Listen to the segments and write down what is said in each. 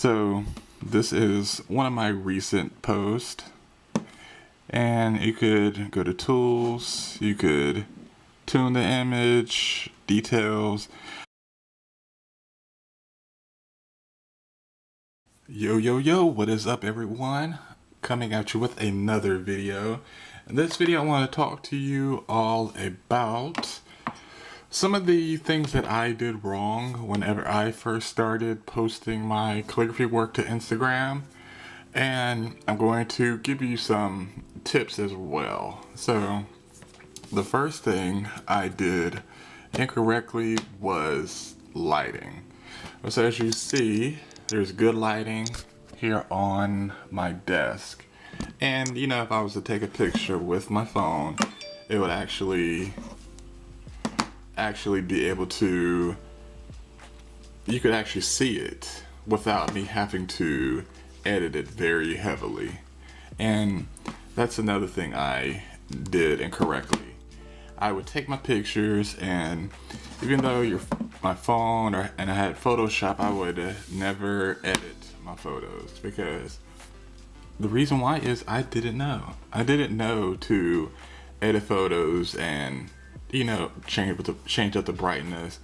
So this is one of my recent posts, and you could go to tools, you could tune the image, details. Yo, what is up everyone? Coming at you with another video. In this video I want to talk to you all about some of the things that I did wrong whenever I first started posting my calligraphy work to Instagram. And I'm going to give you some tips as well. So the first thing I did incorrectly was lighting. So as you see, there's good lighting here on my desk. And you know, if I was to take a picture with my phone, it would actually be able to, you could actually see it without me having to edit it very heavily. And that's another thing I did incorrectly. I would take my pictures, and even though my phone and I had Photoshop, I would never edit my photos, because the reason why is I didn't know. I didn't know to edit photos and, you know, change up the brightness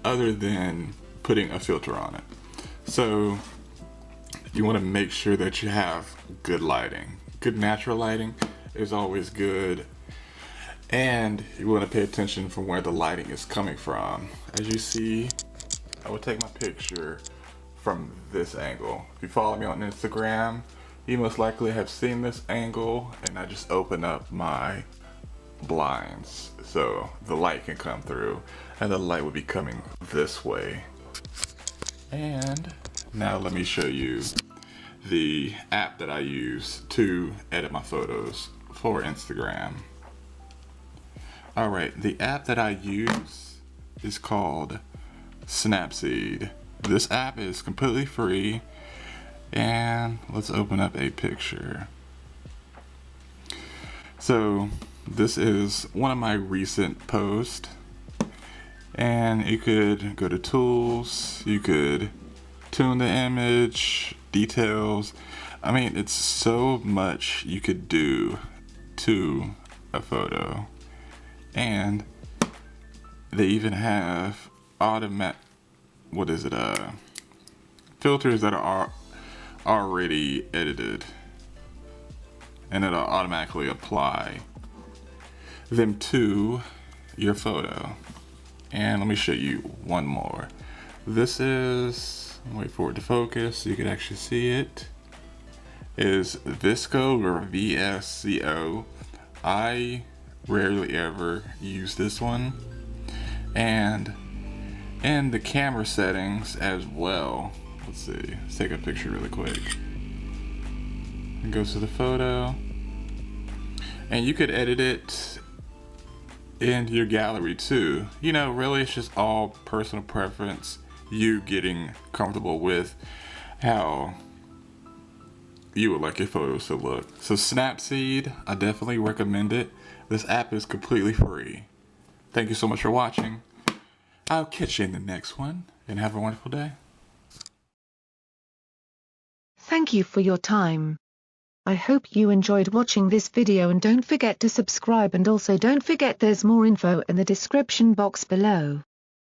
other than putting a filter on it. So you want to make sure that you have good lighting. Good natural lighting is always good. And you want to pay attention from where the lighting is coming from. As you see, I will take my picture from this angle. If you follow me on Instagram, you most likely have seen this angle, and I just open up my blinds so the light can come through, and the light will be coming this way. And now let me show you the app that I use to edit my photos for Instagram. Alright, the app that I use is called Snapseed. This app is completely free, and let's open up a picture. So this is one of my recent posts, and you could go to tools, you could tune the image, details. I mean, it's so much you could do to a photo. And they even have filters that are already edited, and it'll automatically apply them to your photo. And let me show you one more. This is, wait for it to focus so you can actually see it, is Visco or VSCO. I rarely ever use this one. And in the camera settings as well, let's see, let's take a picture really quick. It goes to the photo, and you could edit it into your gallery too. You know, really it's just all personal preference, you getting comfortable with how you would like your photos to look. So Snapseed, I definitely recommend it. This app is completely free. Thank you so much for watching. I'll catch you in the next one, and have a wonderful day. Thank you for your time. I hope you enjoyed watching this video, and don't forget to subscribe, and also don't forget there's more info in the description box below.